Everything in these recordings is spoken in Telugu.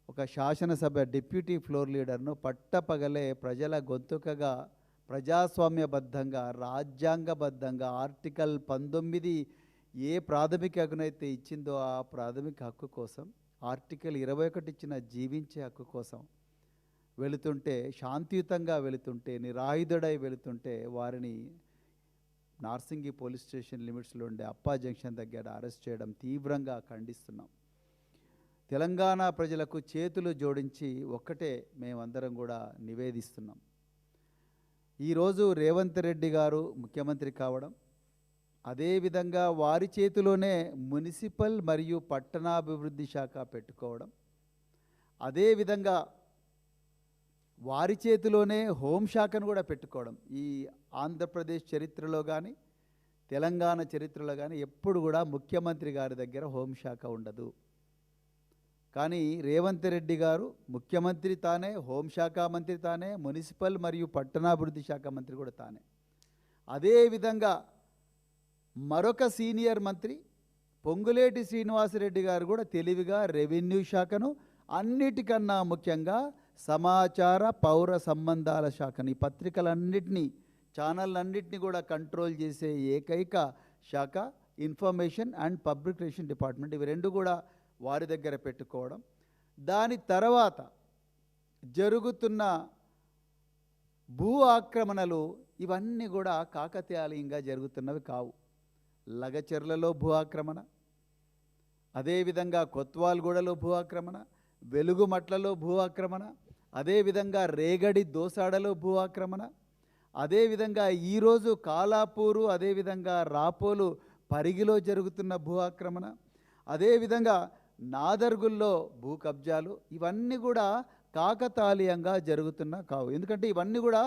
ఒక శాసనసభ డిప్యూటీ ఫ్లోర్ లీడర్ను పట్టపగలే ప్రజల గొంతుకగా ప్రజాస్వామ్యబద్ధంగా రాజ్యాంగబద్ధంగా ఆర్టికల్ 19 ఏ ప్రాథమిక హక్కునైతే ఇచ్చిందో ఆ ప్రాథమిక హక్కు కోసం ఆర్టికల్ 21 ఇచ్చిన జీవించే హక్కు కోసం వెళుతుంటే శాంతియుతంగా వెళుతుంటే నిరాయుధుడై వెళుతుంటే వారిని నార్సింగి పోలీస్ స్టేషన్ లిమిట్స్లో ఉండే అప్పా జంక్షన్ దగ్గర అరెస్ట్ చేయడం తీవ్రంగా ఖండిస్తున్నాం. తెలంగాణ ప్రజలకు చేతులు జోడించి ఒక్కటే మేమందరం కూడా నివేదిస్తున్నాం. ఈరోజు రేవంత్ రెడ్డి గారు ముఖ్యమంత్రి కావడం, అదేవిధంగా వారి చేతిలోనే మున్సిపల్ మరియు పట్టణాభివృద్ధి శాఖ పెట్టుకోవడం, అదేవిధంగా వారి చేతిలోనే హోంశాఖను కూడా పెట్టుకోవడం ఈ ఆంధ్రప్రదేశ్ చరిత్రలో కానీ తెలంగాణ చరిత్రలో కానీ ఎప్పుడు కూడా ముఖ్యమంత్రి గారి దగ్గర హోంశాఖ ఉండదు. కానీ రేవంత్ రెడ్డి గారు ముఖ్యమంత్రి తానే, హోంశాఖ మంత్రి తానే, మున్సిపల్ మరియు పట్టణాభివృద్ధి శాఖ మంత్రి కూడా తానే. అదేవిధంగా మరొక సీనియర్ మంత్రి పొంగులేటి శ్రీనివాసరెడ్డి గారు కూడా తెలివిగా రెవెన్యూ శాఖను, అన్నిటికన్నా ముఖ్యంగా సమాచార పౌర సంబంధాల శాఖని, పత్రికలన్నింటినీ ఛానళ్ళన్నింటినీ కూడా కంట్రోల్ చేసే ఏకైక శాఖ information and public relation department. ఇవి రెండు కూడా వారి దగ్గర పెట్టుకోవడం. దాని తర్వాత జరుగుతున్న భూ ఆక్రమణలు ఇవన్నీ కూడా కాకతాళీయంగా జరుగుతున్నవి కావు. లగచెర్లలో భూ ఆక్రమణ, అదేవిధంగా కొత్వాల్గూడలో భూ ఆక్రమణ, వెలుగుమట్లలో భూ ఆక్రమణ, అదేవిధంగా రేగడి దోసాడలో భూ ఆక్రమణ, అదేవిధంగా ఈరోజు కాలాపూరు, అదేవిధంగా రాపోలు పరిగిలో జరుగుతున్న భూ ఆక్రమణ, అదేవిధంగా నాదర్గుల్లో భూ కబ్జాలు ఇవన్నీ కూడా కాకతాళీయంగా జరుగుతున్న కావు. ఎందుకంటే ఇవన్నీ కూడా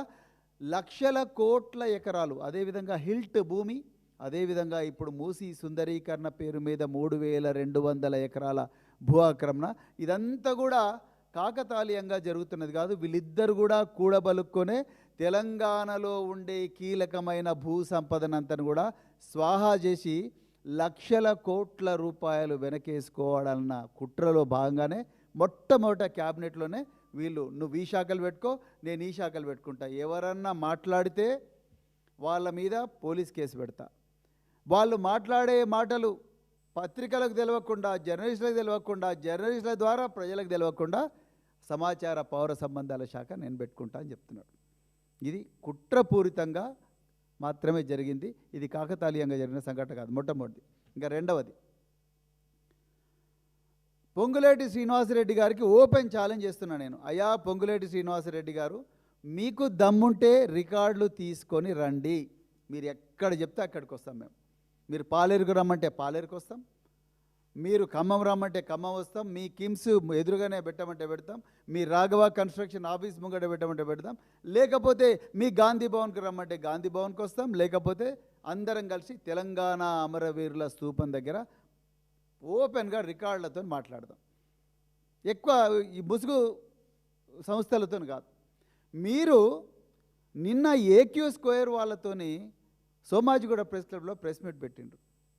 లక్షల కోట్ల ఎకరాలు, అదేవిధంగా హిల్ట్ భూమి, అదేవిధంగా ఇప్పుడు మూసీ సుందరీకరణ పేరు మీద 3200 ఎకరాల భూ ఆక్రమణ, ఇదంతా కూడా కాకతాళీయంగా జరుగుతున్నది కాదు. వీళ్ళిద్దరు కూడా కూడబలుక్కొనే తెలంగాణలో ఉండే కీలకమైన భూ సంపదనంతను కూడా స్వాహా చేసి లక్షల కోట్ల రూపాయలు వెనకేసుకోవాలన్న కుట్రలో భాగంగానే మొట్టమొదట క్యాబినెట్లోనే వీళ్ళు నువ్వు ఈ శాఖలు పెట్టుకో, నేను ఈ శాఖలు పెట్టుకుంటా, ఎవరన్నా మాట్లాడితే వాళ్ళ మీద పోలీస్ కేసు పెడతా, వాళ్ళు మాట్లాడే మాటలు పత్రికలకు తెలియకుండా, జర్నలిస్టులకు తెలియకుండా, జర్నలిస్టుల ద్వారా ప్రజలకు తెలియకుండా సమాచార పౌర సంబంధాల శాఖ నేను పెట్టుకుంటా అని చెప్తున్నాడు. ఇది కుట్రపూరితంగా మాత్రమే జరిగింది. ఇది కాకతాళీయంగా జరిగిన సంఘటన కాదు. మొట్టమొదటి. ఇంకా రెండవది, పొంగులేటి శ్రీనివాసరెడ్డి గారికి ఓపెన్ ఛాలెంజ్ చేస్తున్నా నేను. అయ్యా పొంగులేటి శ్రీనివాసరెడ్డి గారు, మీకు దమ్ముంటే రికార్డులు తీసుకొని రండి. మీరు ఎక్కడ చెప్తే అక్కడికి వస్తాం మేము. మీరు పాలేరుకు రమ్మంటే పాలేరుకు వస్తాం, మీరు ఖమ్మం రమ్మంటే ఖమ్మం వస్తాం, మీ కిమ్స్ ఎదురుగానే పెట్టమంటే పెడతాం, మీ రాఘవ కన్స్ట్రక్షన్ ఆఫీస్ ముంగట పెట్టమంటే పెడతాం, లేకపోతే మీ గాంధీ భవన్కి రమ్మంటే గాంధీ భవన్కి వస్తాం, లేకపోతే అందరం కలిసి తెలంగాణ అమరవీరుల స్తూపం దగ్గర ఓపెన్గా రికార్డులతో మాట్లాడదాం. ఎక్కువ ఈ ముసుగు సంస్థలతో కాదు. మీరు నిన్న ఏక్యూ స్క్వేర్ వాళ్ళతోని సోమాజిగూడ ప్రెస్ క్లబ్లో ప్రెస్ మీట్ పెట్టిండ్రు.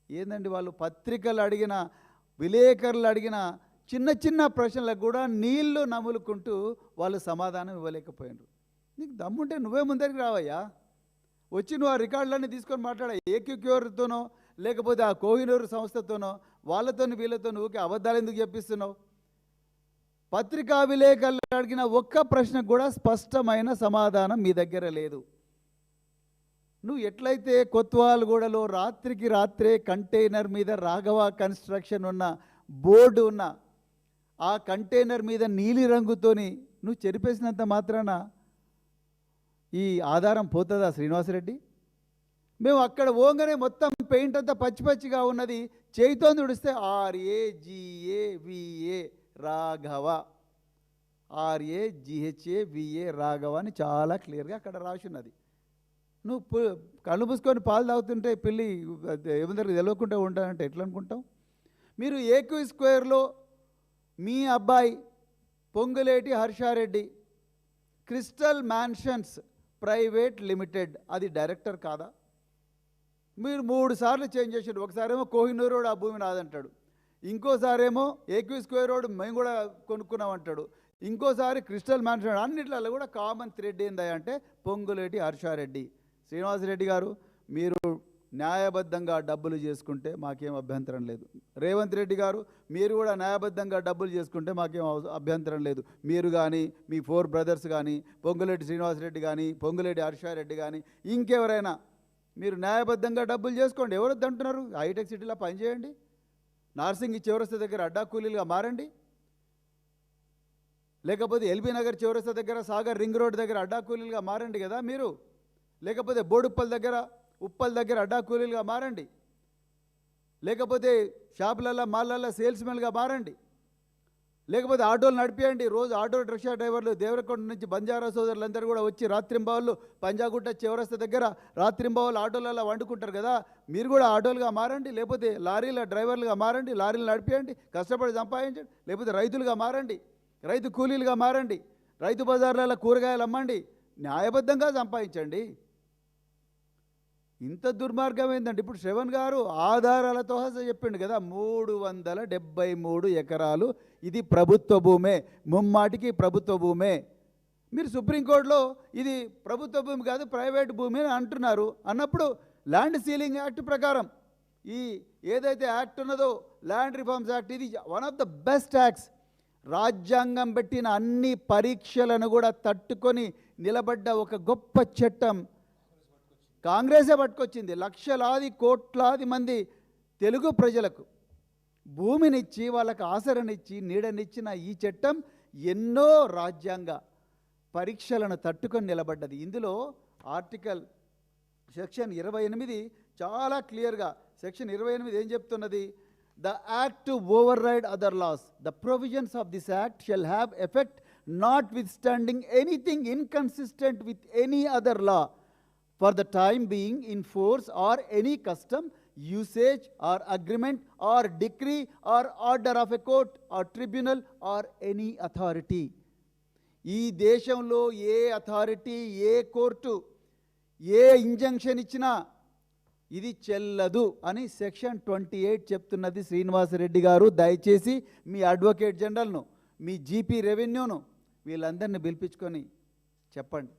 ఏందండి, వాళ్ళు పత్రికలు అడిగిన, విలేకరులు అడిగిన చిన్న చిన్న ప్రశ్నలకు కూడా నీళ్లు నములుకుంటూ వాళ్ళు సమాధానం ఇవ్వలేకపోయినారు. నీకు దమ్ముంటే నువ్వే ముందరికి రావయ్యా, వచ్చి నువ్వు ఆ రికార్డులన్నీ తీసుకొని మాట్లాడ. ఏక్యూక్యూర్తోనో లేకపోతే ఆ కోహినూరు సంస్థతోనో వాళ్ళతోని వీళ్ళతో నువ్వుకి అబద్ధాలు ఎందుకు చెప్పిస్తున్నావు? పత్రికా విలేకరులు అడిగిన ఒక్క ప్రశ్నకు కూడా స్పష్టమైన సమాధానం మీ దగ్గర లేదు. నువ్వు ఎట్లయితే కొత్వాల్గూడలో రాత్రికి రాత్రే కంటైనర్ మీద రాఘవ కన్స్ట్రక్షన్ ఉన్న బోర్డు ఉన్న ఆ కంటైనర్ మీద నీలి రంగుతోని నువ్వు చెరిపేసినంత మాత్రాన ఈ ఆధారం పోతుందా శ్రీనివాసరెడ్డి? మేము అక్కడ పోగానే మొత్తం పెయింట్ అంతా పచ్చి పచ్చిగా ఉన్నది, చేయితో తుడిస్తే RAGAVA రాఘవ, RAGHAVA రాఘవ అని చాలా క్లియర్గా అక్కడ రాసి ఉన్నది. నువ్వు కళ్ళు మూసుకొని పాలు తాగుతుంటే పిల్లి ఏమందరికి తెలియకుండా ఉంటానంటే ఎట్లా అనుకుంటాం? మీరు ఏక్యూ స్క్వేర్లో మీ అబ్బాయి Ponguleti Harsha Reddy crystal mansions private limited అది డైరెక్టర్ కాదా? మీరు 3 సార్లు చేంజ్ చేసారు. ఒకసారేమో కోహినూరు ఆ భూమి నాదంటాడు, ఇంకోసారేమో ఏక్యూ స్క్వేర్ రోడ్ మేము కూడా కొనుక్కున్నాం అంటాడు, ఇంకోసారి క్రిస్టల్ మ్యాన్షన్. అన్నిట్లలో కూడా కామన్ థ్రెడ్ ఏందా అంటే పొంగులేటి హర్షారెడ్డి. శ్రీనివాసరెడ్డి గారు, మీరు న్యాయబద్ధంగా డబ్బులు చేసుకుంటే మాకేం అభ్యంతరం లేదు. రేవంత్ రెడ్డి గారు, మీరు కూడా న్యాయబద్ధంగా డబ్బులు చేసుకుంటే మాకేం అభ్యంతరం లేదు. మీరు కానీ, మీ 4 బ్రదర్స్ కానీ, పొంగులేటి శ్రీనివాసరెడ్డి కానీ, పొంగులేటి హర్షారెడ్డి కానీ, ఇంకెవరైనా మీరు న్యాయబద్ధంగా డబ్బులు చేసుకోండి. ఎవరు వద్దంటున్నారు? హైటెక్ సిటీలో పనిచేయండి, నార్సింగ్ చౌరస్తా దగ్గర అడ్డా కూలీలుగా మారండి, లేకపోతే ఎల్బీ నగర్ చౌరస్తా దగ్గర సాగర్ రింగ్ రోడ్ దగ్గర అడ్డా కూలీలుగా మారండి కదా మీరు, లేకపోతే బోడుప్పల్ దగ్గర ఉప్పల్ దగ్గర అడ్డా కూలీలుగా మారండి, లేకపోతే షాపులలో మాళ్ళల్లో సేల్స్మెన్గా మారండి, లేకపోతే ఆటోలు నడిపేయండి. రోజు ఆటో రిక్షా డ్రైవర్లు దేవరకొండ నుంచి బంజారా సోదరులందరూ కూడా వచ్చి రాత్రింబావులు పంజాగుట్ట చౌరస్తా దగ్గర రాత్రింబావులు ఆటోలలో వండుకుంటారు కదా, మీరు కూడా ఆటోలుగా మారండి, లేకపోతే లారీల డ్రైవర్లుగా మారండి, లారీలు నడిపేయండి, కష్టపడి సంపాదించండి, లేకపోతే రైతులుగా మారండి, రైతు కూలీలుగా మారండి, రైతు బజార్లలో కూరగాయలు అమ్మండి, న్యాయబద్ధంగా సంపాదించండి. ఇంత దుర్మార్గం ఏంటంటే ఇప్పుడు శ్రవణ్ గారు ఆధారాలతో చెప్పిండు కదా, 373 ఎకరాలు ఇది ప్రభుత్వ భూమే, ముమ్మాటికి ప్రభుత్వ భూమే. మీరు సుప్రీంకోర్టులో ఇది ప్రభుత్వ భూమి కాదు ప్రైవేట్ భూమి అని అంటున్నారు. అన్నప్పుడు ల్యాండ్ సీలింగ్ యాక్ట్ ప్రకారం ఈ ఏదైతే యాక్ట్ ఉన్నదో ల్యాండ్ రిఫార్మ్స్ యాక్ట్, ఇది one of the best acts. రాజ్యాంగం పెట్టిన అన్ని పరీక్షలను కూడా తట్టుకొని నిలబడ్డ ఒక గొప్ప చట్టం కాంగ్రెసే పట్టుకొచ్చింది. లక్షలాది కోట్లాది మంది తెలుగు ప్రజలకు భూమినిచ్చి వాళ్ళకు ఆసరనిచ్చి నీడనిచ్చిన ఈ చట్టం ఎన్నో రాజ్యాంగ పరీక్షలను తట్టుకొని నిలబడ్డది. ఇందులో ఆర్టికల్ సెక్షన్ 28 చాలా క్లియర్గా, సెక్షన్ 28 ఏం చెప్తున్నది? The act to override other laws. The provisions of this act shall have effect notwithstanding anything inconsistent with any other law for the time being in force or any custom, usage or agreement or decree or order of a court or tribunal or any authority. ఈ దేశంలో ఏ అథారిటీ, ఏ కోర్టు, ఏ ఇంజంక్షన్ ఇచ్చినా ఇది చెల్లదు అని సెక్షన్ 28 చెప్తున్నది. శ్రీనివాసరెడ్డి గారు, దయచేసి మీ అడ్వకేట్ జనరల్ను, మీ జీపీ రెవెన్యూను వీళ్ళందరినీ పిలిపించుకొని చెప్పండి,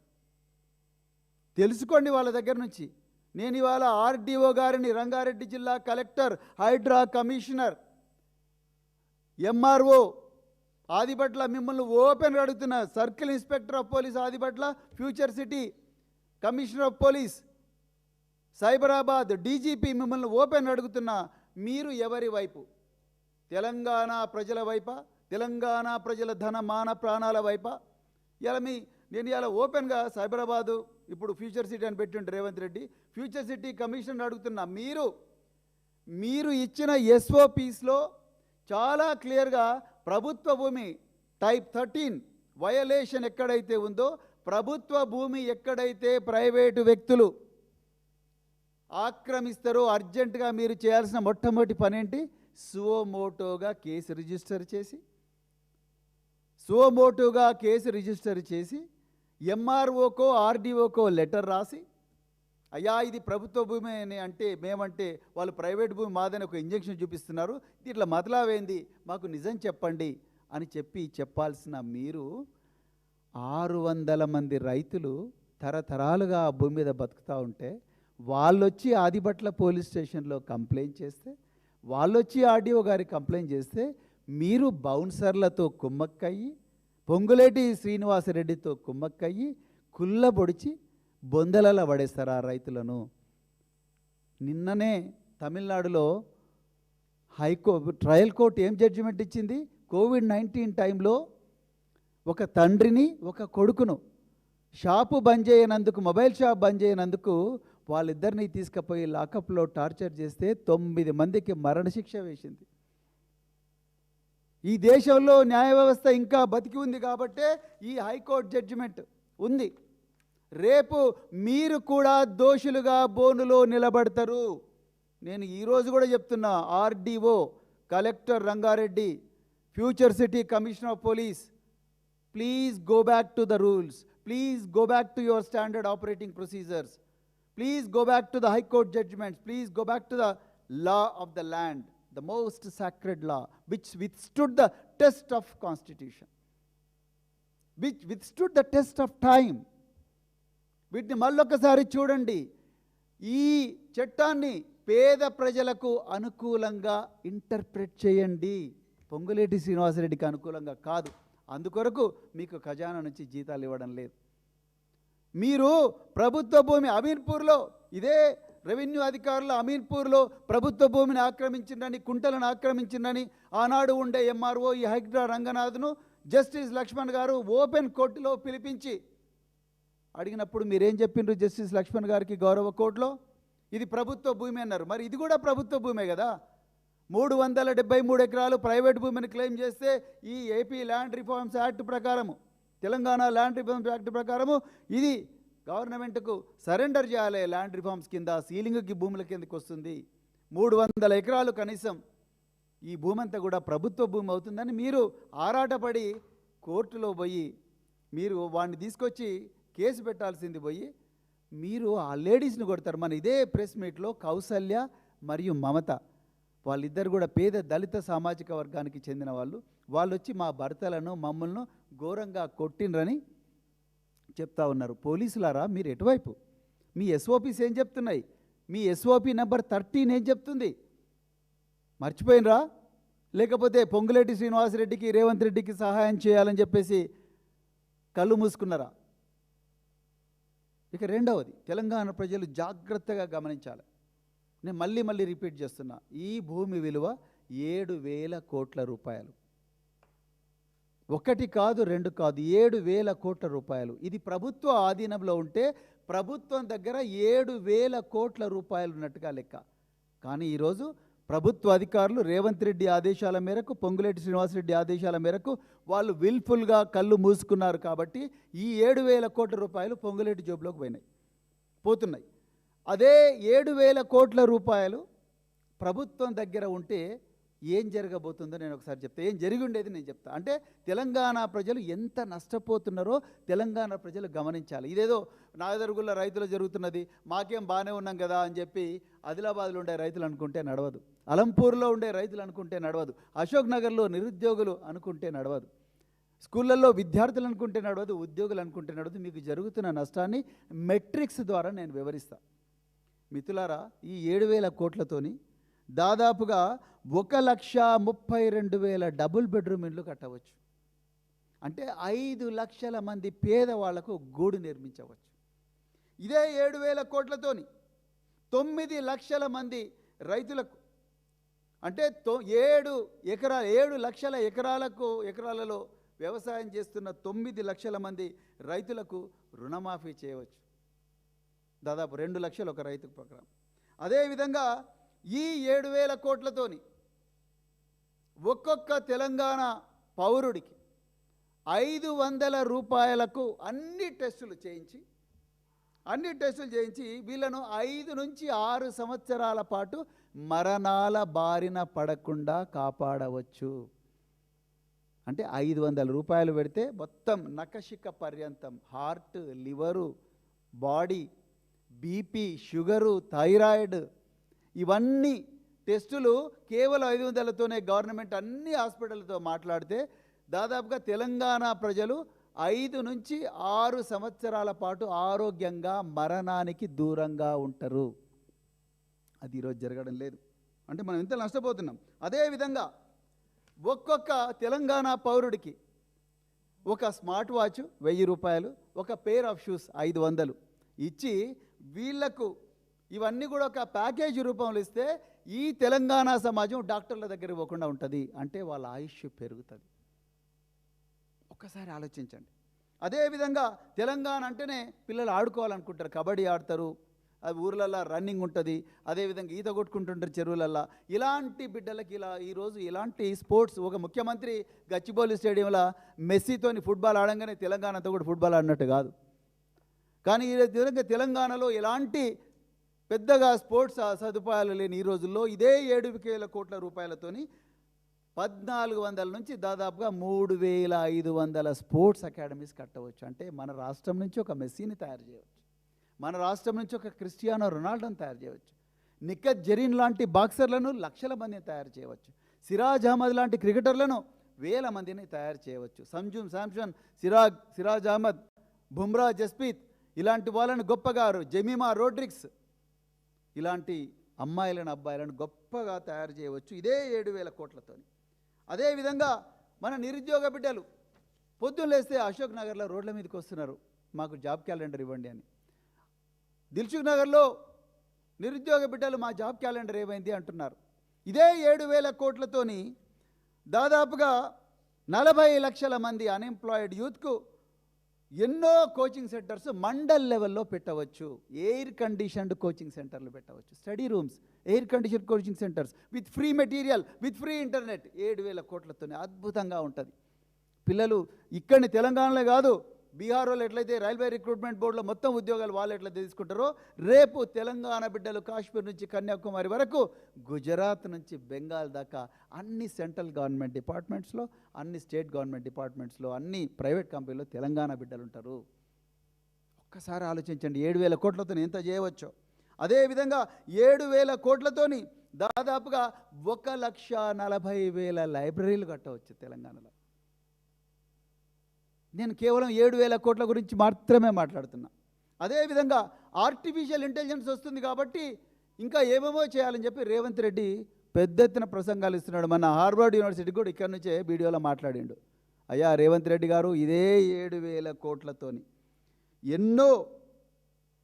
తెలుసుకోండి వాళ్ళ దగ్గర నుంచి. నేను ఇవాళ ఆర్డీఓ గారిని, రంగారెడ్డి జిల్లా collector, Hydraa commissioner, MRO Adibatla మిమ్మల్ని ఓపెన్గా అడుగుతున్నా, circle inspector of police Adibatla, future city commissioner of police Cyberabad, DGP మిమ్మల్ని ఓపెన్ అడుగుతున్నా, మీరు ఎవరి వైపు? తెలంగాణ ప్రజల వైపా? తెలంగాణ ప్రజల ధన మాన ప్రాణాల వైపా? ఇలా నేను ఇలా ఓపెన్గా సైబరాబాదు ఇప్పుడు ఫ్యూచర్ సిటీ అని పెట్టిండు Revanth Reddy, future city commissioner అడుగుతున్నా, మీరు ఇచ్చిన ఎస్ఓపీస్లో చాలా క్లియర్గా ప్రభుత్వ భూమి టైప్ 13 వయలేషన్ ఎక్కడైతే ఉందో, ప్రభుత్వ భూమి ఎక్కడైతే ప్రైవేటు వ్యక్తులు ఆక్రమిస్తారో అర్జెంటుగా మీరు చేయాల్సిన మొట్టమొదటి పని ఏంటి? సువోమోటోగా కేసు రిజిస్టర్ చేసి ఎంఆర్ఓకో ఆర్డీఓకో లెటర్ రాసి, అయ్యా ఇది ప్రభుత్వ భూమి అని అంటే మేమంటే వాళ్ళు ప్రైవేట్ భూమి మాదని ఒక ఇంజెక్షన్ చూపిస్తున్నారు, ఇట్లా మతలావేంది, మాకు నిజం చెప్పండి అని చెప్పాల్సిన మీరు 600 మంది రైతులు తరతరాలుగా ఆ భూమి మీద బతుకుతూ ఉంటే, వాళ్ళొచ్చి ఆదిబట్ల పోలీస్ స్టేషన్లో కంప్లైంట్ చేస్తే, వాళ్ళొచ్చి ఆర్డీఓ గారికి కంప్లైంట్ చేస్తే, మీరు బౌన్సర్లతో కుమ్మక్కయ్యి, పొంగులేటి శ్రీనివాసరెడ్డితో కుమ్మక్కయ్యి కుల్లబొడిచి బొందలలో పడేస్తారు ఆ రైతులను. నిన్ననే తమిళనాడులో ట్రయల్ కోర్టు ఏం జడ్జిమెంట్ ఇచ్చింది? కోవిడ్-19 టైంలో ఒక తండ్రిని, ఒక కొడుకును షాపు బంద్ చేయనందుకు, మొబైల్ షాప్ బంద్ చేయనందుకు వాళ్ళిద్దరిని తీసుకుపోయి లాకప్లో టార్చర్ చేస్తే 9 మందికి మరణశిక్ష వేసింది. ఈ దేశంలో న్యాయ వ్యవస్థ ఇంకా బతికి ఉంది కాబట్టే ఈ హైకోర్టు జడ్జిమెంట్ ఉంది. రేపు మీరు కూడా దోషులుగా బోనులో నిలబడతారు. నేను ఈరోజు కూడా చెప్తున్నా, RDO, collector Rangareddy, future city commissioner of police, please go back to the rules, please go back to your standard operating procedures, please go back to the high court judgments, please go back to the law of the land, the most sacred law, which withstood the test of constitution, which withstood the test of time. వీటిని మళ్ళొకసారి చూడండి. ఈ చట్టాన్ని పేద ప్రజలకు అనుకూలంగా ఇంటర్ప్రెట్ చేయండి, పొంగులేటి శ్రీనివాసరెడ్డికి అనుకూలంగా కాదు. అందుకొరకు మీకు ఖజానా నుంచి జీతాలు ఇవ్వడం లేదు. మీరు ప్రభుత్వ భూమి అమీన్పూర్లో, ఇదే రెవెన్యూ అధికారులు అమీన్పూర్లో ప్రభుత్వ భూమిని ఆక్రమించిందని, కుంటలను ఆక్రమించిందని ఆనాడు ఉండే ఎంఆర్ఓ ఈ హైగ్రా రంగనాథ్ను జస్టిస్ లక్ష్మణ్ గారు ఓపెన్ కోర్టులో పిలిపించి అడిగినప్పుడు మీరేం చెప్పిండ్రు జస్టిస్ లక్ష్మణ్ గారికి గౌరవ కోర్టులో? ఇది ప్రభుత్వ భూమి అన్నారు. మరి ఇది కూడా ప్రభుత్వ భూమే కదా. 373 ఎకరాలు ప్రైవేట్ భూమిని క్లెయిమ్ చేస్తే ఈ ఏపీ ల్యాండ్ రిఫార్మ్స్ యాక్ట్ ప్రకారము, తెలంగాణ ల్యాండ్ రిఫార్మ్స్ యాక్ట్ ప్రకారము ఇది గవర్నమెంట్కు సరెండర్ చేయాలి. ల్యాండ్ రిఫార్మ్స్ కింద సీలింగ్కి భూముల కిందకి వస్తుంది. 300 ఎకరాలు కనీసం ఈ భూమి అంతా కూడా ప్రభుత్వ భూమి అవుతుందని మీరు ఆరాటపడి కోర్టులో పోయి మీరు వాడిని తీసుకొచ్చి కేసు పెట్టాల్సింది పోయి మీరు ఆ లేడీస్ని కొడతారు. మన ఇదే ప్రెస్ మీట్లో కౌసల్య మరియు మమత వాళ్ళిద్దరు కూడా పేద దళిత సామాజిక వర్గానికి చెందిన వాళ్ళు వచ్చి మా భర్తలను మమ్మల్ని ఘోరంగా కొట్టినరని చెప్తా ఉన్నారు. పోలీసులారా మీరు ఎటువైపు? మీ ఎస్ఓపీస్ ఏం చెప్తున్నాయి? మీ ఎస్ఓపి నెంబర్ 13 ఏం చెప్తుంది? మర్చిపోయినరా? లేకపోతే పొంగులేటి శ్రీనివాసరెడ్డికి రేవంత్ రెడ్డికి సహాయం చేయాలని చెప్పేసి కళ్ళు మూసుకున్నారా? ఇక రెండవది, తెలంగాణ ప్రజలు జాగ్రత్తగా గమనించాలి. నేను మళ్ళీ రిపీట్ చేస్తున్నా, ఈ భూమి విలువ 7,000 కోట్ల రూపాయలు. ఒకటి కాదు, రెండు కాదు, 7,000 కోట్ల రూపాయలు. ఇది ప్రభుత్వ ఆధీనంలో ఉంటే ప్రభుత్వం దగ్గర 7,000 కోట్ల రూపాయలు ఉన్నట్టుగా లెక్క. కానీ ఈరోజు ప్రభుత్వ అధికారులు రేవంత్ రెడ్డి ఆదేశాల మేరకు, పొంగులేటి శ్రీనివాసరెడ్డి ఆదేశాల మేరకు వాళ్ళు విల్ఫుల్గా కళ్ళు మూసుకున్నారు. కాబట్టి ఈ 7,000 కోట్ల రూపాయలు పొంగులేటి జోబులోకి పోతున్నాయి. అదే 7,000 కోట్ల రూపాయలు ప్రభుత్వం దగ్గర ఉంటే ఏం జరగబోతుందో నేను ఒకసారి చెప్తా. ఏం జరిగి ఉండేది నేను చెప్తా. అంటే తెలంగాణ ప్రజలు ఎంత నష్టపోతున్నారో తెలంగాణ ప్రజలు గమనించాలి. ఇదేదో నాగదరుగుల రైతులు జరుగుతున్నది, మాకేం బాగానే ఉన్నాం కదా అని చెప్పి ఆదిలాబాద్లో ఉండే రైతులు అనుకుంటే నడవదు, అలంపూర్లో ఉండే రైతులు అనుకుంటే నడవదు, అశోక్ నగర్లో నిరుద్యోగులు అనుకుంటే నడవదు, స్కూళ్ళల్లో విద్యార్థులు అనుకుంటే నడవదు, ఉద్యోగులు అనుకుంటే నడవదు. మీకు జరుగుతున్న నష్టాన్ని మెట్రిక్స్ ద్వారా నేను వివరిస్తా. మిత్రులారా, ఈ 7,000 కోట్లతోని దాదాపుగా 1,32,000 డబుల్ బెడ్రూమ్ ఇండ్లు కట్టవచ్చు. అంటే 5 లక్షల మంది పేదవాళ్లకు గూడు నిర్మించవచ్చు. ఇదే 7,000 కోట్లతోని 9 లక్షల మంది రైతులకు, అంటే 7 లక్షల ఎకరాలలో వ్యవసాయం చేస్తున్న 9 లక్షల మంది రైతులకు రుణమాఫీ చేయవచ్చు. దాదాపు 2 లక్షలు ఒక రైతుకు ప్రకారం. అదేవిధంగా ఈ 7,000 కోట్లతోని ఒక్కొక్క తెలంగాణ పౌరుడికి 500 రూపాయలకు అన్ని టెస్టులు చేయించి వీళ్ళను 5 నుంచి 6 సంవత్సరాల పాటు మరణాల బారిన పడకుండా కాపాడవచ్చు. అంటే 500 రూపాయలు పెడితే మొత్తం నఖశిఖ పర్యంతం heart, liver, body, BP, sugar, thyroid ఇవన్నీ టెస్టులు కేవలం 500తోనే గవర్నమెంట్ అన్ని హాస్పిటల్తో మాట్లాడితే దాదాపుగా తెలంగాణ ప్రజలు 5 నుంచి 6 సంవత్సరాల పాటు ఆరోగ్యంగా మరణానికి దూరంగా ఉంటారు. అది ఈరోజు జరగడం లేదు. అంటే మనం ఇంత నష్టపోతున్నాం. అదేవిధంగా ఒక్కొక్క తెలంగాణ పౌరుడికి ఒక స్మార్ట్ వాచ్ 1,000 రూపాయలు, ఒక పేర్ ఆఫ్ షూస్ 500 ఇచ్చి వీళ్లకు ఇవన్నీ కూడా ఒక ప్యాకేజీ రూపంలో ఇస్తే ఈ తెలంగాణ సమాజం డాక్టర్ల దగ్గర పోకుండా ఉంటుంది. అంటే వాళ్ళ ఆయుష్ పెరుగుతుంది. ఒక్కసారి ఆలోచించండి. అదేవిధంగా తెలంగాణ అంటేనే పిల్లలు ఆడుకోవాలనుకుంటారు, కబడ్డీ ఆడతారు, అది ఊర్లల్లో రన్నింగ్ ఉంటుంది, అదేవిధంగా ఈత కొట్టుకుంటుంటారు చెరువులల్లో. ఇలాంటి బిడ్డలకి ఈరోజు ఇలాంటి స్పోర్ట్స్, ఒక ముఖ్యమంత్రి గచ్చిబౌలి స్టేడియంలో మెస్సీతోని ఫుట్బాల్ ఆడంగానే తెలంగాణతో కూడా ఫుట్బాల్ ఆడినట్టు కాదు. కానీ ఈ విధంగా తెలంగాణలో ఎలాంటి పెద్దగా స్పోర్ట్స్ సదుపాయాలు లేని ఈ రోజుల్లో ఇదే 7,000 కోట్ల రూపాయలతోని 1,400 నుంచి దాదాపుగా 3,500 స్పోర్ట్స్ అకాడమీస్ కట్టవచ్చు. అంటే మన రాష్ట్రం నుంచి ఒక మెస్సీని తయారు చేయవచ్చు, మన రాష్ట్రం నుంచి ఒక క్రిస్టియానో రొనాల్డోని తయారు చేయవచ్చు. నిఖత్ జరీన్ లాంటి బాక్సర్లను లక్షల మందిని తయారు చేయవచ్చు. సిరాజ్ అహ్మద్ లాంటి క్రికెటర్లను వేల మందిని తయారు చేయవచ్చు. సంజు శాంసన్, సిరాజ్ అహ్మద్, బుమ్రా, జస్ప్రీత్ ఇలాంటి వాళ్ళని గొప్పగా, జెమిమా రోడ్రిక్స్ ఇలాంటి అమ్మాయిలను అబ్బాయిలను గొప్పగా తయారు చేయవచ్చు ఇదే 7,000 కోట్లతో. అదేవిధంగా మన నిరుద్యోగ బిడ్డలు పొద్దున్న లేస్తే అశోక్ నగర్లో రోడ్ల మీదకి వస్తున్నారు, మాకు జాబ్ క్యాలెండర్ ఇవ్వండి అని. దిల్సుఖ్ నగర్లో నిరుద్యోగ బిడ్డలు మా జాబ్ క్యాలెండర్ ఏమైంది అంటున్నారు. ఇదే 7,000 కోట్లతోని దాదాపుగా 40 లక్షల మంది అన్ఎంప్లాయిడ్ యూత్కు ఎన్నో కోచింగ్ సెంటర్స్ మండల్ లెవెల్లో పెట్టవచ్చు. ఎయిర్ కండిషన్డ్ కోచింగ్ సెంటర్లు పెట్టవచ్చు. Study rooms, air condition coaching centres with free material, with free internet. 7,000 కోట్లతోనే అద్భుతంగా ఉంటుంది. పిల్లలు ఇక్కడిని తెలంగాణలో కాదు, బీహార్ వాళ్ళు ఎట్లయితే రైల్వే రిక్రూట్మెంట్ బోర్డులో మొత్తం ఉద్యోగాలు వాళ్ళు ఎట్లయితే తీసుకుంటారో, రేపు తెలంగాణ బిడ్డలు కాశ్మీర్ నుంచి కన్యాకుమారి వరకు, గుజరాత్ నుంచి బెంగాల్ దాకా అన్ని సెంట్రల్ గవర్నమెంట్ డిపార్ట్మెంట్స్లో, అన్ని స్టేట్ గవర్నమెంట్ డిపార్ట్మెంట్స్లో, అన్ని ప్రైవేట్ కంపెనీలో తెలంగాణ బిడ్డలు ఉంటారు. ఒక్కసారి ఆలోచించండి 7,000 కోట్లతో ఎంత చేయవచ్చో. అదేవిధంగా 7,000 కోట్లతోని దాదాపుగా 1,40,000 లైబ్రరీలు కట్టవచ్చు తెలంగాణలో. నేను కేవలం 7,000 కోట్ల గురించి మాత్రమే మాట్లాడుతున్నా. అదేవిధంగా ఆర్టిఫిషియల్ ఇంటెలిజెన్స్ వస్తుంది కాబట్టి ఇంకా ఏమేమో చేయాలని చెప్పి రేవంత్ రెడ్డి పెద్ద ఎత్తున ప్రసంగాలు ఇస్తున్నాడు. మన హార్వర్డ్ యూనివర్సిటీ కూడా ఇక్కడ నుంచే వీడియోలో మాట్లాడిండు. అయ్యా రేవంత్ రెడ్డి గారు, ఇదే 7,000 కోట్లతోని ఎన్నో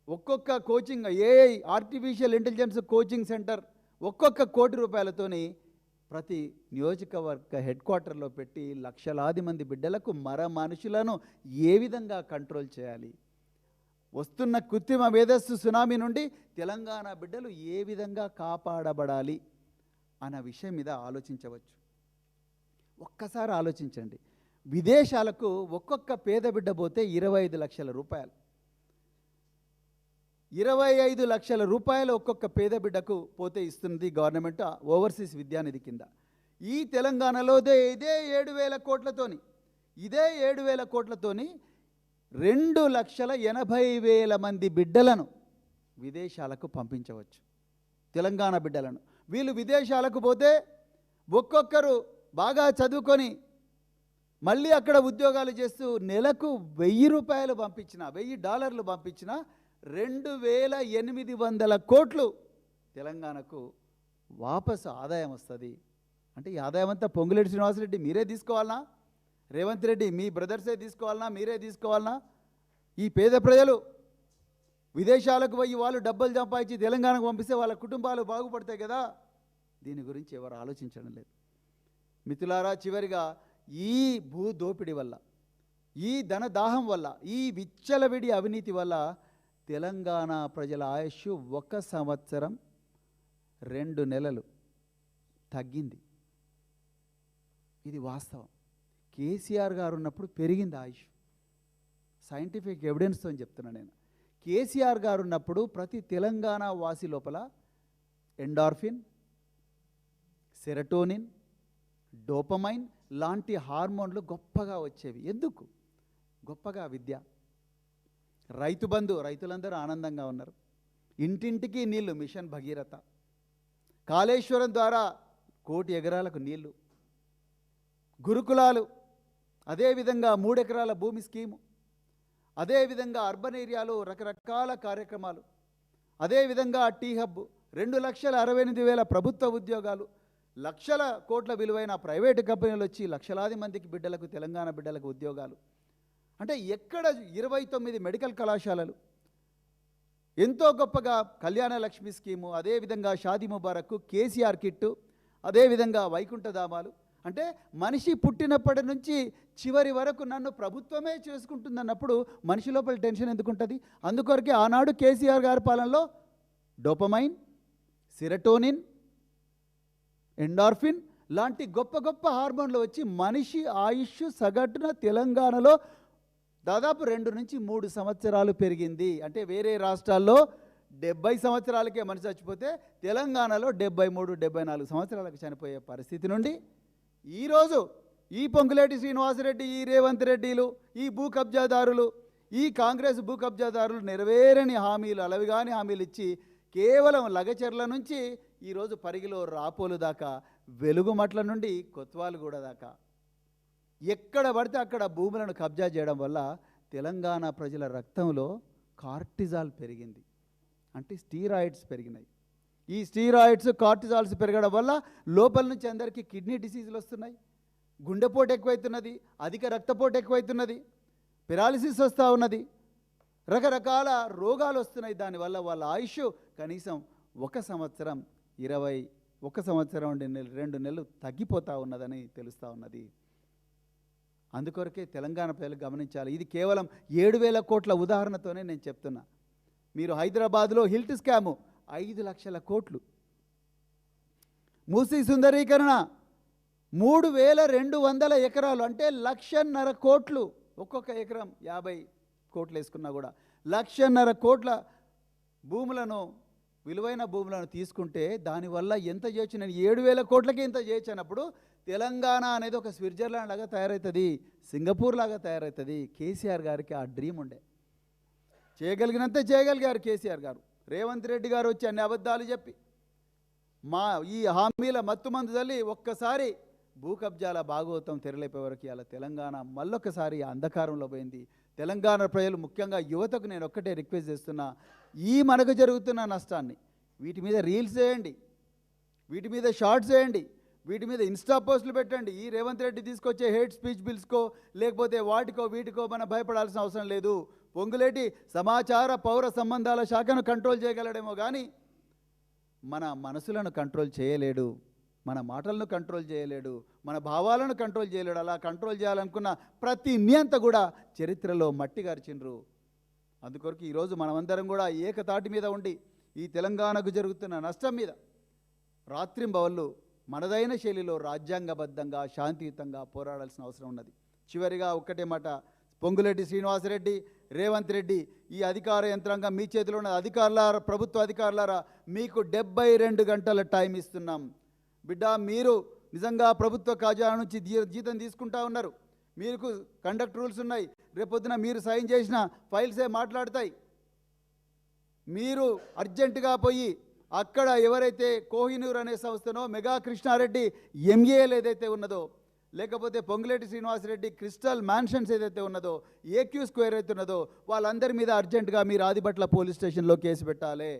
ఒక్కొక్క coaching, AI artificial intelligence coaching centre ఒక్కొక్క ₹1 కోటి ప్రతి నియోజకవర్గ హెడ్ క్వార్టర్లో పెట్టి లక్షలాది మంది బిడ్డలకు మనుషులను ఏ విధంగా కంట్రోల్ చేయాలి, వస్తున్న కృత్రిమ మేధస్సు సునామీ నుండి తెలంగాణ బిడ్డలు ఏ విధంగా కాపాడబడాలి అన్న విషయం మీద ఆలోచించవచ్చు. ఒక్కసారి ఆలోచించండి. విదేశాలకు ఒక్కొక్క పేద బిడ్డ పోతే 25 లక్షల రూపాయలు, 25 లక్షల రూపాయలు ఒక్కొక్క పేద బిడ్డకు పోతే ఇస్తుంది గవర్నమెంట్ ఓవర్సీస్ విద్యానిధి కింద. ఈ తెలంగాణలో ఇదే 7,000 కోట్లతోని 2,80,000 మంది బిడ్డలను విదేశాలకు పంపించవచ్చు. తెలంగాణ బిడ్డలను వీళ్ళు విదేశాలకు పోతే ఒక్కొక్కరు బాగా చదువుకొని మళ్ళీ అక్కడ ఉద్యోగాలు చేస్తూ నెలకు $1,000 పంపించిన, $1,000 పంపించిన 2,800 కోట్లు తెలంగాణకు వాపసు ఆదాయం వస్తుంది. అంటే ఈ ఆదాయం అంతా పొంగులేటి శ్రీనివాసరెడ్డి మీరే తీసుకోవాలనా, రేవంత్ రెడ్డి మీ బ్రదర్సే తీసుకోవాలనా, మీరే తీసుకోవాలనా? ఈ పేద ప్రజలు విదేశాలకు పోయి వాళ్ళు డబ్బులు సంపాదించి తెలంగాణకు పంపిస్తే వాళ్ళ కుటుంబాలు బాగుపడతాయి కదా. దీని గురించి ఎవరు ఆలోచించడం లేదు. మిత్రులారా, చివరిగా ఈ భూ దోపిడీ వల్ల, ఈ ధన దాహం వల్ల, ఈ విచ్చలవిడి అవినీతి వల్ల తెలంగాణ ప్రజల ఆయుష్ 1 సంవత్సరం 2 నెలలు తగ్గింది. ఇది వాస్తవం. కేసీఆర్ గారు ఉన్నప్పుడు పెరిగింది ఆయుష్. సైంటిఫిక్ ఎవిడెన్స్తో చెప్తున్నాను నేను. కేసీఆర్ గారు ఉన్నప్పుడు ప్రతి తెలంగాణ వాసి లోపల ఎండార్ఫిన్, సెరటోనిన్, డోపమైన్ లాంటి హార్మోన్లు గొప్పగా వచ్చేవి. ఎందుకు? గొప్పగా విద్య, రైతు బంధు, రైతులందరూ ఆనందంగా ఉన్నారు. ఇంటింటికి నీళ్లు, మిషన్ భగీరథ, కాళేశ్వరం ద్వారా 1 కోటి ఎకరాలకు నీళ్లు, గురుకులాలు, అదేవిధంగా 3 ఎకరాల భూమి స్కీము, అదేవిధంగా అర్బన్ ఏరియాలో రకరకాల కార్యక్రమాలు, అదేవిధంగా టీ హబ్, 2,68,000 ప్రభుత్వ ఉద్యోగాలు, లక్షల కోట్ల విలువైన ప్రైవేటు కంపెనీలు వచ్చి లక్షలాది మందికి బిడ్డలకు, తెలంగాణ బిడ్డలకు ఉద్యోగాలు. అంటే ఎక్కడ 29 మెడికల్ కళాశాలలు, ఎంతో గొప్పగా కళ్యాణ లక్ష్మి స్కీము, అదేవిధంగా షాదీ ముబారక్, కేసీఆర్ కిట్టు, అదేవిధంగా వైకుంఠధామాలు. అంటే మనిషి పుట్టినప్పటి నుంచి చివరి వరకు నన్ను ప్రభుత్వమే చేసుకుంటుందన్నప్పుడు మనిషి లోపల టెన్షన్ ఎందుకుంటుంది? అందుకొరకే ఆనాడు కేసీఆర్ గారి పాలనలో డోపమైన్, సెరటోనిన్, ఎండార్ఫిన్ లాంటి గొప్ప గొప్ప హార్మోన్లు వచ్చి మనిషి ఆయుష్ సగటున తెలంగాణలో దాదాపు 2 నుంచి 3 సంవత్సరాలు పెరిగింది. అంటే వేరే రాష్ట్రాల్లో 70 సంవత్సరాలకే మనిషి చచ్చిపోతే తెలంగాణలో 73, 74 సంవత్సరాలకు చనిపోయే పరిస్థితి నుండి ఈరోజు ఈ పొంగులేటి శ్రీనివాసరెడ్డి, ఈ రేవంత్ రెడ్డిలు, ఈ భూ కబ్జాదారులు, ఈ కాంగ్రెస్ భూ కబ్జాదారులు నెరవేరని హామీలు, అలవిగాని హామీలు ఇచ్చి కేవలం లగచెర్ల నుంచి ఈరోజు పరిగిలో రాపోలు దాకా, వెలుగుమట్ల నుండి కొత్వాల్గూడ దాకా ఎక్కడ పడితే అక్కడ భూములను కబ్జా చేయడం వల్ల తెలంగాణ ప్రజల రక్తంలో కార్టిజాల్ పెరిగింది, అంటే స్టీరాయిడ్స్ పెరిగినాయి. ఈ స్టీరాయిడ్స్ కార్టిజాల్స్ పెరగడం వల్ల లోపల నుంచి అందరికీ కిడ్నీ డిసీజులు వస్తున్నాయి, గుండెపోటు ఎక్కువైతున్నది, అధిక రక్తపోటు ఎక్కువైతున్నది, పెరాలిసిస్ వస్తూ ఉన్నది, రకరకాల రోగాలు వస్తున్నాయి. దానివల్ల వాళ్ళ ఆయుష్ కనీసం 1 సంవత్సరం 21 సంవత్సరం 2 నెలలు తగ్గిపోతూ ఉన్నదని తెలుస్తూ ఉన్నది. అందుకొరకే తెలంగాణ ప్రజలు గమనించాలి. ఇది కేవలం 7,000 కోట్ల ఉదాహరణతోనే నేను చెప్తున్నా. మీరు హైదరాబాద్లో హిల్ట్ స్కాము 5 లక్షల కోట్లు, మూసీ సుందరీకరణ 3,200 ఎకరాలు, అంటే 1,50,000 కోట్లు, ఒక్కొక్క ఎకరం 50 కోట్లు వేసుకున్నా కూడా 1,50,000 కోట్ల భూములను, విలువైన భూములను తీసుకుంటే దానివల్ల ఎంత చేయొచ్చు? నేను 7,000 కోట్లకి ఇంత చేయొచ్చు అన్నప్పుడు తెలంగాణ అనేది ఒక స్విట్జర్లాండ్ లాగా తయారవుతుంది, సింగపూర్ లాగా తయారవుతుంది. కేసీఆర్ గారికి ఆ డ్రీమ్ ఉండే, చేయగలిగినంత చేయగలిగారు కేసీఆర్ గారు. రేవంత్ రెడ్డి గారు వచ్చి అన్ని అబద్ధాలు చెప్పి మా ఈ హామీల మత్తుమందు తల్లి ఒక్కసారి భూ కబ్జాల భాగవతం తెరలేపే వరకు ఇలా తెలంగాణ మళ్ళొక్కసారి అంధకారంలో పోయింది. తెలంగాణ ప్రజలు, ముఖ్యంగా యువతకు నేను ఒక్కటే రిక్వెస్ట్ చేస్తున్నా, ఈ మనకు జరుగుతున్న నష్టాన్ని వీటి మీద రీల్స్ చేయండి, వీటి మీద షార్ట్స్ చేయండి, వీటి మీద ఇన్స్టా పోస్టులు పెట్టండి. ఈ రేవంత్ రెడ్డి తీసుకొచ్చే హేట్ స్పీచ్ బిల్స్కో లేకపోతే వాటికో వీటికో మనం భయపడాల్సిన అవసరం లేదు. పొంగులేటి సమాచార పౌర సంబంధాల శాఖను కంట్రోల్ చేయగలడేమో కానీ మన మనసులను కంట్రోల్ చేయలేడు, మన మాటలను కంట్రోల్ చేయలేడు, మన భావాలను కంట్రోల్ చేయలేడు. అలా కంట్రోల్ చేయాలనుకున్న ప్రతి నియంత కూడా చరిత్రలో మట్టి గార్చిండ్రు. అందుకొరకు ఈరోజు మనమందరం కూడా ఏకతాటి మీద ఉండి ఈ తెలంగాణకు జరుగుతున్న నష్టం మీద రాత్రింబవళ్ళు మనదైన శైలిలో రాజ్యాంగబద్ధంగా శాంతియుతంగా పోరాడాల్సిన అవసరం ఉన్నది. చివరిగా ఒక్కటే మాట, పొంగులేటి శ్రీనివాసరెడ్డి, రేవంత్ రెడ్డి, ఈ అధికార యంత్రాంగం మీ చేతిలో ఉన్న అధికారులారా, ప్రభుత్వ అధికారులారా, మీకు 72 గంటల టైం ఇస్తున్నాం. బిడ్డ, మీరు నిజంగా ప్రభుత్వ ఖజానా నుంచి జీతం తీసుకుంటా ఉన్నారు, మీకు కండక్ట్ రూల్స్ ఉన్నాయి, రేపొద్దున మీరు సైన్ చేసిన ఫైల్సే మాట్లాడతాయి. మీరు అర్జెంటుగా పోయి అక్కడ ఎవరైతే కోహినూర్ అనే సంస్థనో, మెగా కృష్ణారెడ్డి ఎంఏఎల్ ఏదైతే ఉన్నదో, లేకపోతే పొంగులేటి శ్రీనివాసరెడ్డి క్రిస్టల్ మ్యాన్షన్స్ ఏదైతే ఉన్నదో, ఏక్యూ స్క్వేర్ అయితే ఉన్నదో, వాళ్ళందరి మీద అర్జెంటుగా మీరు ఆదిబట్ల పోలీస్ స్టేషన్లో కేసు పెట్టాలి.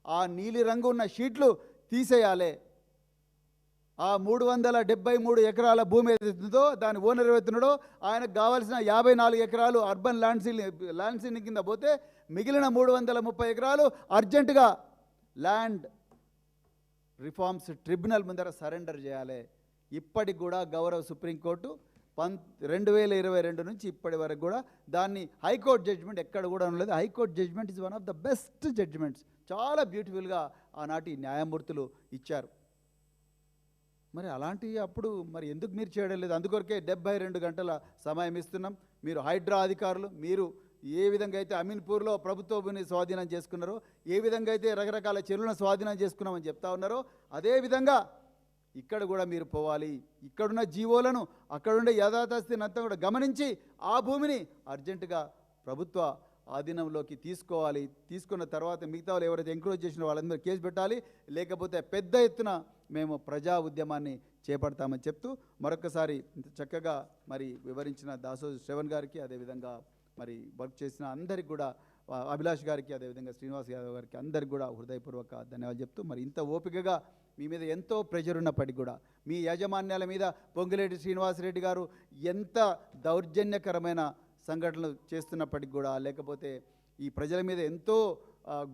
ఆ నీలి రంగు ఉన్న షీట్లు తీసేయాలి. ఆ 373 ఎకరాల భూమి ఏదైతుందో దాని ఓనర్ ఏవైతున్నాడో ఆయనకు కావాల్సిన 54 ఎకరాలు అర్బన్ ల్యాండ్ సీలింగ్ కింద పోతే మిగిలిన 330 ఎకరాలు అర్జెంటుగా ల్యాండ్ రిఫార్మ్స్ ట్రిబ్యునల్ ముందర సరెండర్ చేయాలి. ఇప్పటికి కూడా గౌరవ సుప్రీంకోర్టు 2022 నుంచి ఇప్పటి వరకు కూడా దాన్ని హైకోర్టు జడ్జిమెంట్ ఎక్కడ కూడా ఉండలేదు. High court judgement is one of the best judgements. చాలా బ్యూటిఫుల్గా ఆనాటి న్యాయమూర్తులు ఇచ్చారు. మరి అలాంటివి అప్పుడు మరి ఎందుకు మీరు చేయడం లేదు? అందుకొరకే 72 గంటల సమయం ఇస్తున్నాం. మీరు హైడ్రా అధికారులు, మీరు ఏ విధంగా అయితే అమీన్పూర్లో ప్రభుత్వ భూమిని స్వాధీనం చేసుకున్నారో, ఏ విధంగా అయితే రకరకాల చెరువులను స్వాధీనం చేసుకున్నామని చెప్తా ఉన్నారో, అదేవిధంగా ఇక్కడ కూడా మీరు పోవాలి. ఇక్కడున్న జీవోలను, అక్కడుండే యథాతస్థితిని అంతా కూడా గమనించి ఆ భూమిని అర్జెంటుగా ప్రభుత్వ ఆధీనంలోకి తీసుకోవాలి. తీసుకున్న తర్వాత మిగతా వాళ్ళు ఎవరైతే ఎంకరేజ్ చేసిన వాళ్ళందరూ కేసు పెట్టాలి, లేకపోతే పెద్ద ఎత్తున మేము ప్రజా ఉద్యమాన్ని చేపడతామని చెప్తూ మరొకసారి ఇంత చక్కగా మరి వివరించిన దాసోజు శ్రవణ్ గారికి, అదేవిధంగా మరి వర్క్ చేసిన అందరికి కూడా, అభిలాష్ గారికి, అదేవిధంగా శ్రీనివాస్ యాదవ్ గారికి అందరికి కూడా హృదయపూర్వక ధన్యవాదాలు చెప్తూ, మరి ఇంత ఓపికగా మీ మీద ఎంతో ప్రెషర్ ఉన్నప్పటికీ కూడా మీ యాజమాన్యాల మీద పొంగులేటి శ్రీనివాసరెడ్డి గారు ఎంత దౌర్జన్యకరమైన సంఘటనలు చేస్తున్నప్పటికి కూడా, లేకపోతే ఈ ప్రజల మీద ఎంతో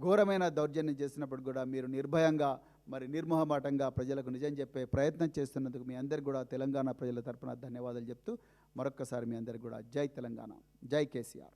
ఘోరమైన దౌర్జన్యం చేస్తున్నప్పటికి కూడా మీరు నిర్భయంగా మరి నిర్మోహమాటంగా ప్రజలకు నిజం చెప్పే ప్రయత్నం చేస్తున్నందుకు మీ అందరికి కూడా తెలంగాణ ప్రజల తరపున ధన్యవాదాలు చెప్తూ మరొక్కసారి మీ అందరికి కూడా జై తెలంగాణ, జై కేసీఆర్.